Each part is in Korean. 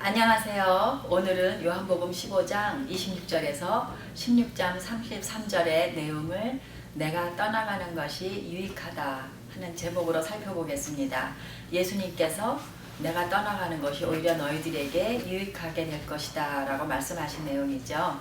안녕하세요. 오늘은 요한복음 15장 26절에서 16장 33절의 내용을 내가 떠나가는 것이 유익하다 하는 제목으로 살펴보겠습니다. 예수님께서 내가 떠나가는 것이 오히려 너희들에게 유익하게 될 것이다 라고 말씀하신 내용이죠.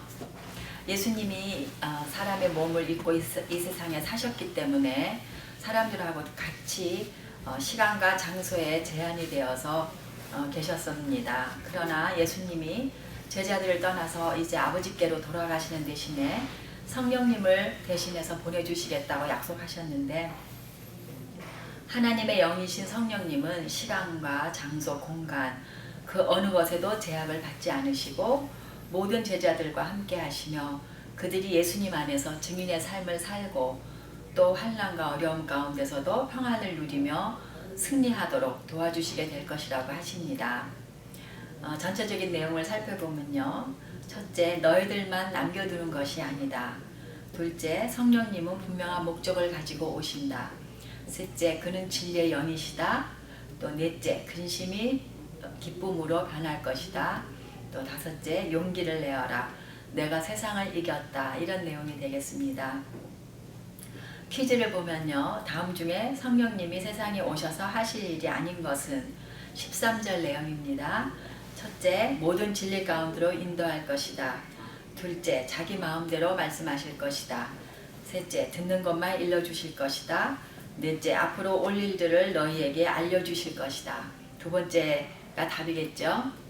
예수님이 사람의 몸을 입고 이 세상에 사셨기 때문에 사람들하고 같이 시간과 장소에 제한이 되어서 계셨습니다. 그러나 예수님이 제자들을 떠나서 이제 아버지께로 돌아가시는 대신에 성령님을 대신해서 보내주시겠다고 약속하셨는데, 하나님의 영이신 성령님은 시간과 장소, 공간 그 어느 것에도 제약을 받지 않으시고 모든 제자들과 함께 하시며 그들이 예수님 안에서 증인의 삶을 살고 또 환난과 어려움 가운데서도 평안을 누리며 승리하도록 도와주시게 될 것이라고 하십니다. 전체적인 내용을 살펴보면요. 첫째, 너희들만 남겨두는 것이 아니다. 둘째, 성령님은 분명한 목적을 가지고 오신다. 셋째, 그는 진리의 영이시다. 또 넷째, 근심이 기쁨으로 변할 것이다. 또 다섯째, 용기를 내어라. 내가 세상을 이겼다. 이런 내용이 되겠습니다. 퀴즈를 보면요. 다음 중에 성령님이 세상에 오셔서 하실 일이 아닌 것은 13절 내용입니다. 첫째, 모든 진리 가운데로 인도할 것이다. 둘째, 자기 마음대로 말씀하실 것이다. 셋째, 듣는 것만 일러주실 것이다. 넷째, 앞으로 올 일들을 너희에게 알려주실 것이다. 두 번째가 답이겠죠.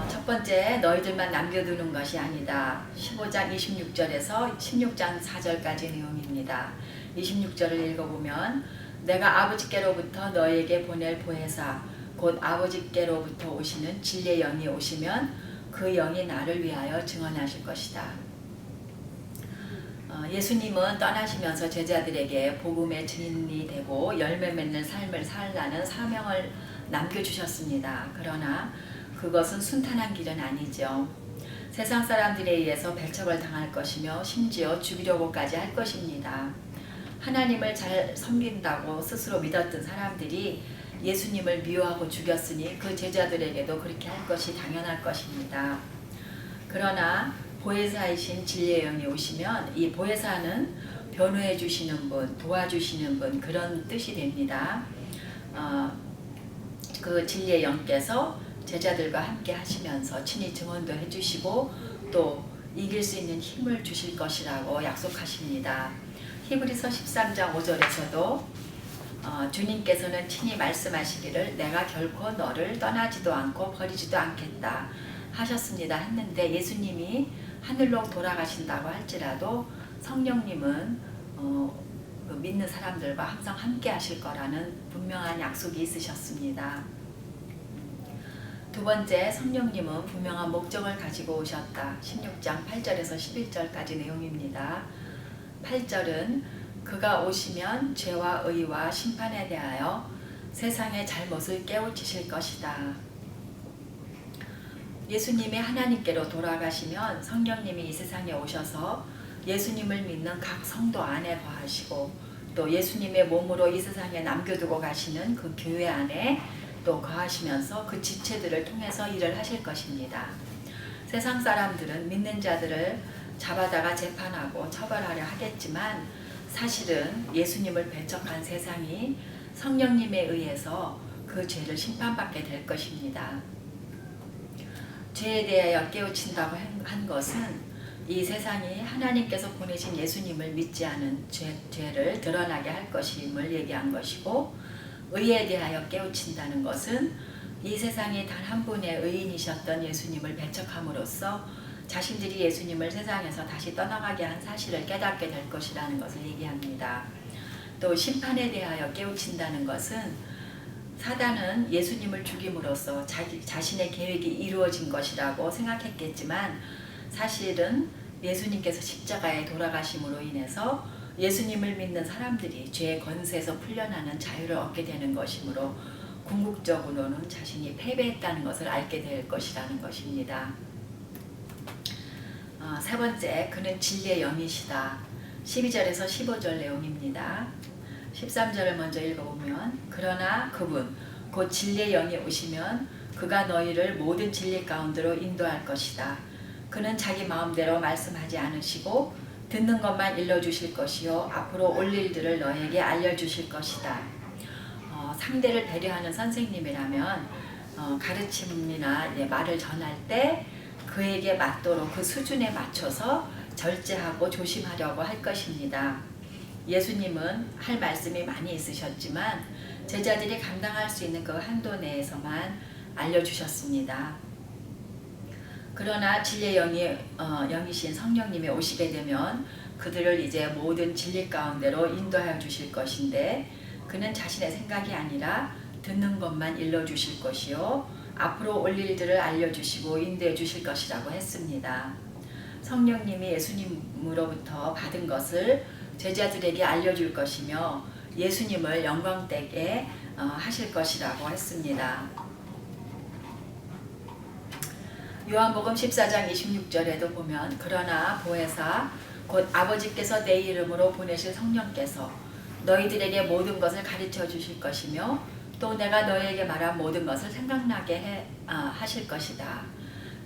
첫 번째, 너희들만 남겨두는 것이 아니다. 15장 26절에서 16장 4절까지 내용입니다. 26절을 읽어보면 내가 아버지께로부터 너희에게 보낼 보혜사 곧 아버지께로부터 오시는 진리의 영이 오시면 그 영이 나를 위하여 증언하실 것이다. 예수님은 떠나시면서 제자들에게 복음의 증인이 되고 열매 맺는 삶을 살라는 사명을 남겨주셨습니다. 그러나 그것은 순탄한 길은 아니죠. 세상 사람들에 의해서 배척을 당할 것이며 심지어 죽이려고까지 할 것입니다. 하나님을 잘 섬긴다고 스스로 믿었던 사람들이 예수님을 미워하고 죽였으니 그 제자들에게도 그렇게 할 것이 당연할 것입니다. 그러나 보혜사이신 진리의 영이 오시면 이 보혜사는 변호해 주시는 분, 도와주시는 분 그런 뜻이 됩니다. 그 진리의 영께서 제자들과 함께 하시면서 친히 증언도 해주시고 또 이길 수 있는 힘을 주실 것이라고 약속하십니다. 히브리서 13장 5절에서도 주님께서는 친히 말씀하시기를 내가 결코 너를 떠나지도 않고 버리지도 않겠다 하셨습니다 했는데, 예수님이 하늘로 돌아가신다고 할지라도 성령님은 믿는 사람들과 항상 함께 하실 거라는 분명한 약속이 있으셨습니다. 두 번째, 성령님은 분명한 목적을 가지고 오셨다. 16장 8절에서 11절까지 내용입니다. 8절은 그가 오시면 죄와 의와 심판에 대하여 세상의 잘못을 깨우치실 것이다. 예수님이 하나님께로 돌아가시면 성령님이 이 세상에 오셔서 예수님을 믿는 각 성도 안에 거하시고 또 예수님의 몸으로 이 세상에 남겨두고 가시는 그 교회 안에 또 거하시면서 그 지체들을 통해서 일을 하실 것입니다. 세상 사람들은 믿는 자들을 잡아다가 재판하고 처벌하려 하겠지만 사실은 예수님을 배척한 세상이 성령님에 의해서 그 죄를 심판받게 될 것입니다. 죄에 대하여 깨우친다고 한 것은 이 세상이 하나님께서 보내신 예수님을 믿지 않은 죄를 드러나게 할 것임을 얘기한 것이고, 의에 대하여 깨우친다는 것은 이 세상에 단 한 분의 의인이셨던 예수님을 배척함으로써 자신들이 예수님을 세상에서 다시 떠나가게 한 사실을 깨닫게 될 것이라는 것을 얘기합니다. 또 심판에 대하여 깨우친다는 것은 사단은 예수님을 죽임으로써 자신의 계획이 이루어진 것이라고 생각했겠지만 사실은 예수님께서 십자가에 돌아가심으로 인해서 예수님을 믿는 사람들이 죄의 권세에서 풀려나는 자유를 얻게 되는 것이므로 궁극적으로는 자신이 패배했다는 것을 알게 될 것이라는 것입니다. 세 번째, 그는 진리의 영이시다. 12절에서 15절 내용입니다. 13절을 먼저 읽어보면 그러나 그분 곧 진리의 영이 오시면 그가 너희를 모든 진리 가운데로 인도할 것이다. 그는 자기 마음대로 말씀하지 않으시고 듣는 것만 일러주실 것이요 앞으로 올 일들을 너에게 알려주실 것이다. 상대를 배려하는 선생님이라면 가르침이나 말을 전할 때 그에게 맞도록 그 수준에 맞춰서 절제하고 조심하려고 할 것입니다. 예수님은 할 말씀이 많이 있으셨지만 제자들이 감당할 수 있는 그 한도 내에서만 알려주셨습니다. 그러나 진리의 영이신 성령님이 오시게 되면 그들을 이제 모든 진리 가운데로 인도하여 주실 것인데 그는 자신의 생각이 아니라 듣는 것만 일러주실 것이요 앞으로 올 일들을 알려주시고 인도해 주실 것이라고 했습니다. 성령님이 예수님으로부터 받은 것을 제자들에게 알려줄 것이며 예수님을 영광되게 하실 것이라고 했습니다. 요한복음 14장 26절에도 보면 그러나 보혜사 곧 아버지께서 내 이름으로 보내실 성령께서 너희들에게 모든 것을 가르쳐 주실 것이며 또 내가 너희에게 말한 모든 것을 생각나게 하실 것이다.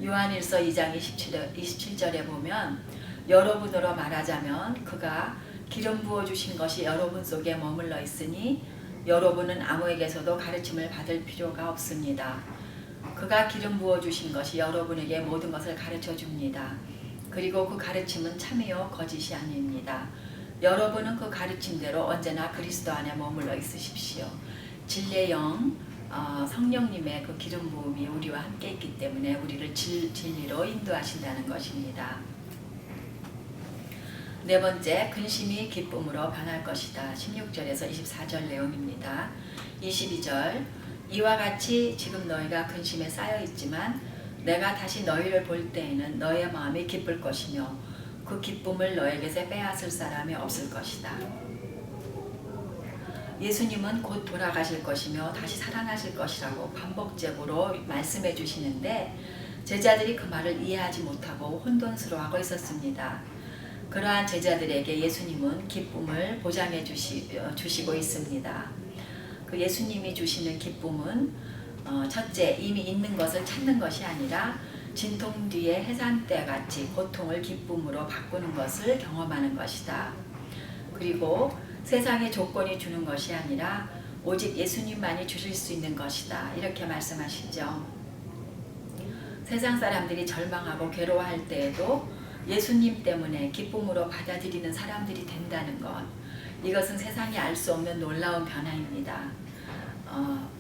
요한일서 2장 27절에 보면 여러분으로 말하자면 그가 기름 부어주신 것이 여러분 속에 머물러 있으니 여러분은 아무에게서도 가르침을 받을 필요가 없습니다. 그가 기름 부어주신 것이 여러분에게 모든 것을 가르쳐 줍니다. 그리고 그 가르침은 참이요 거짓이 아닙니다. 여러분은 그 가르침대로 언제나 그리스도 안에 머물러 있으십시오. 진리의 영 성령님의 그 기름 부음이 우리와 함께 있기 때문에 우리를 진리로 인도하신다는 것입니다. 네 번째, 근심이 기쁨으로 변할 것이다. 16절에서 24절 내용입니다. 22절, 이와 같이 지금 너희가 근심에 쌓여 있지만 내가 다시 너희를 볼 때에는 너희의 마음이 기쁠 것이며 그 기쁨을 너희에게서 빼앗을 사람이 없을 것이다. 예수님은 곧 돌아가실 것이며 다시 살아나실 것이라고 반복적으로 말씀해 주시는데 제자들이 그 말을 이해하지 못하고 혼돈스러워하고 있었습니다. 그러한 제자들에게 예수님은 기쁨을 보장해 주시고 있습니다. 그 예수님이 주시는 기쁨은 첫째, 이미 있는 것을 찾는 것이 아니라 진통 뒤에 해산때 같이 고통을 기쁨으로 바꾸는 것을 경험하는 것이다. 그리고 세상의 조건이 주는 것이 아니라 오직 예수님만이 주실 수 있는 것이다. 이렇게 말씀하시죠. 세상 사람들이 절망하고 괴로워할 때에도 예수님 때문에 기쁨으로 받아들이는 사람들이 된다는 것, 이것은 세상이 알 수 없는 놀라운 변화입니다.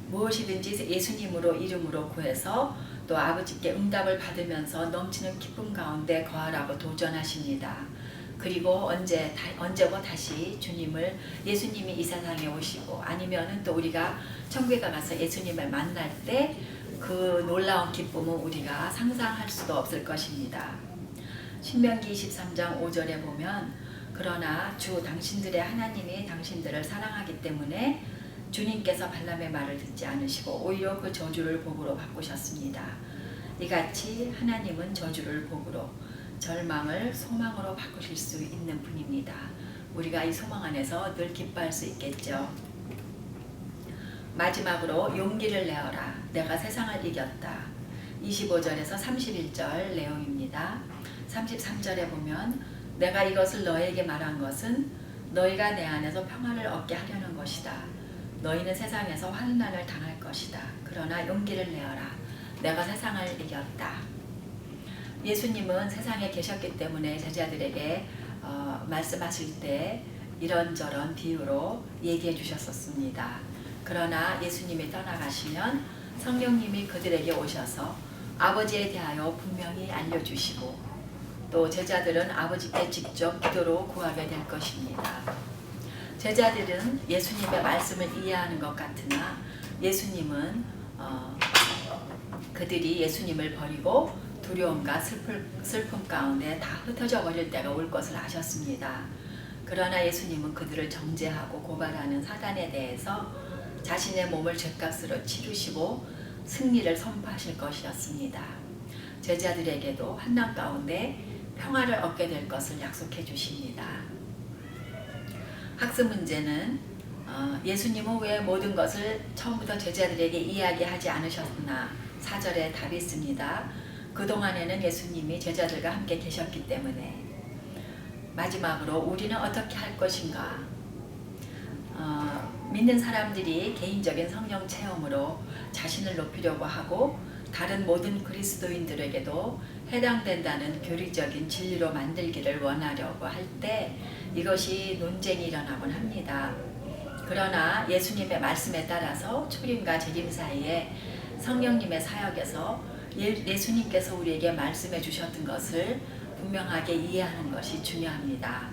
무엇이든지 예수님으로 이름으로 구해서 또 아버지께 응답을 받으면서 넘치는 기쁨 가운데 거하라고 도전하십니다. 그리고 언제고 다시 예수님이 이 세상에 오시고 아니면은 또 우리가 천국에 가서 예수님을 만날 때 그 놀라운 기쁨은 우리가 상상할 수도 없을 것입니다. 신명기 23장 5절에 보면 그러나 주 당신들의 하나님이 당신들을 사랑하기 때문에 주님께서 발람의 말을 듣지 않으시고 오히려 그 저주를 복으로 바꾸셨습니다. 이같이 하나님은 저주를 복으로 절망을 소망으로 바꾸실 수 있는 분입니다. 우리가 이 소망 안에서 늘 기뻐할 수 있겠죠. 마지막으로 용기를 내어라. 내가 세상을 이겼다. 25절에서 31절 내용입니다. 33절에 보면 내가 이것을 너에게 말한 것은 너희가 내 안에서 평화를 얻게 하려는 것이다. 너희는 세상에서 환난을 당할 것이다. 그러나 용기를 내어라. 내가 세상을 이겼다. 예수님은 세상에 계셨기 때문에 제자들에게 말씀하실 때 이런저런 비유로 얘기해 주셨었습니다. 그러나 예수님이 떠나가시면 성령님이 그들에게 오셔서 아버지에 대하여 분명히 알려주시고 또 제자들은 아버지께 직접 기도로 구하게 될 것입니다. 제자들은 예수님의 말씀을 이해하는 것 같으나 예수님은 그들이 예수님을 버리고 두려움과 슬픔 가운데 다 흩어져 버릴 때가 올 것을 아셨습니다. 그러나 예수님은 그들을 정죄하고 고발하는 사단에 대해서 자신의 몸을 죗값으로 치르시고 승리를 선포하실 것이었습니다. 제자들에게도 환난 가운데 평화를 얻게 될 것을 약속해 주십니다. 학습 문제는 예수님은 왜 모든 것을 처음부터 제자들에게 이야기하지 않으셨나 4절에 답이 있습니다. 그동안에는 예수님이 제자들과 함께 계셨기 때문에. 마지막으로 우리는 어떻게 할 것인가? 믿는 사람들이 개인적인 성령 체험으로 자신을 높이려고 하고 다른 모든 그리스도인들에게도 해당된다는 교리적인 진리로 만들기를 원하려고 할 때 이것이 논쟁이 일어나곤 합니다. 그러나 예수님의 말씀에 따라서 초림과 재림 사이에 성령님의 사역에서 예수님께서 우리에게 말씀해 주셨던 것을 분명하게 이해하는 것이 중요합니다.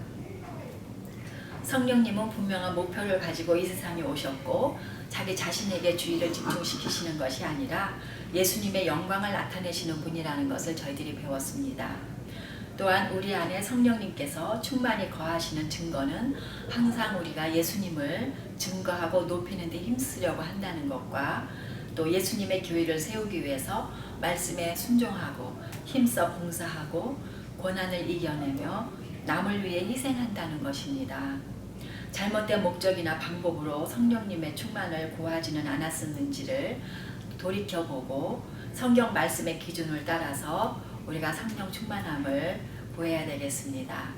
성령님은 분명한 목표를 가지고 이 세상에 오셨고 자기 자신에게 주의를 집중시키시는 것이 아니라 예수님의 영광을 나타내시는 분이라는 것을 저희들이 배웠습니다. 또한 우리 안에 성령님께서 충만히 거하시는 증거는 항상 우리가 예수님을 증거하고 높이는 데 힘쓰려고 한다는 것과 또 예수님의 교회를 세우기 위해서 말씀에 순종하고 힘써 봉사하고 고난을 이겨내며 남을 위해 희생한다는 것입니다. 잘못된 목적이나 방법으로 성령님의 충만을 구하지는 않았었는지를 돌이켜보고 성경 말씀의 기준을 따라서 우리가 성령 충만함을 구해야 되겠습니다.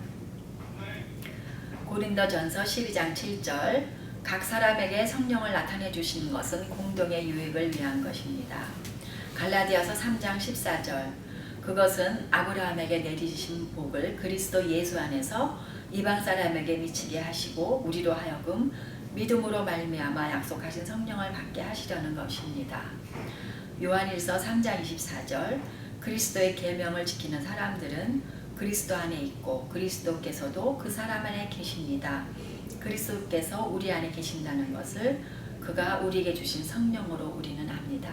고린도전서 12장 7절 각 사람에게 성령을 나타내 주시는 것은 공동의 유익을 위한 것입니다. 갈라디아서 3장 14절 그것은 아브라함에게 내리신 복을 그리스도 예수 안에서 이방 사람에게 미치게 하시고 우리로 하여금 믿음으로 말미암아 약속하신 성령을 받게 하시려는 것입니다. 요한일서 3장 24절 그리스도의 계명을 지키는 사람들은 그리스도 안에 있고 그리스도께서도 그 사람 안에 계십니다. 그리스도께서 우리 안에 계신다는 것을 그가 우리에게 주신 성령으로 우리는 압니다.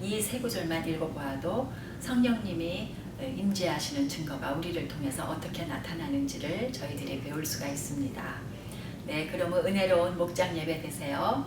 이 세 구절만 읽어보아도 성령님이 임재하시는 증거가 우리를 통해서 어떻게 나타나는지를 저희들이 배울 수가 있습니다. 네, 그러면 은혜로운 목장 예배 되세요.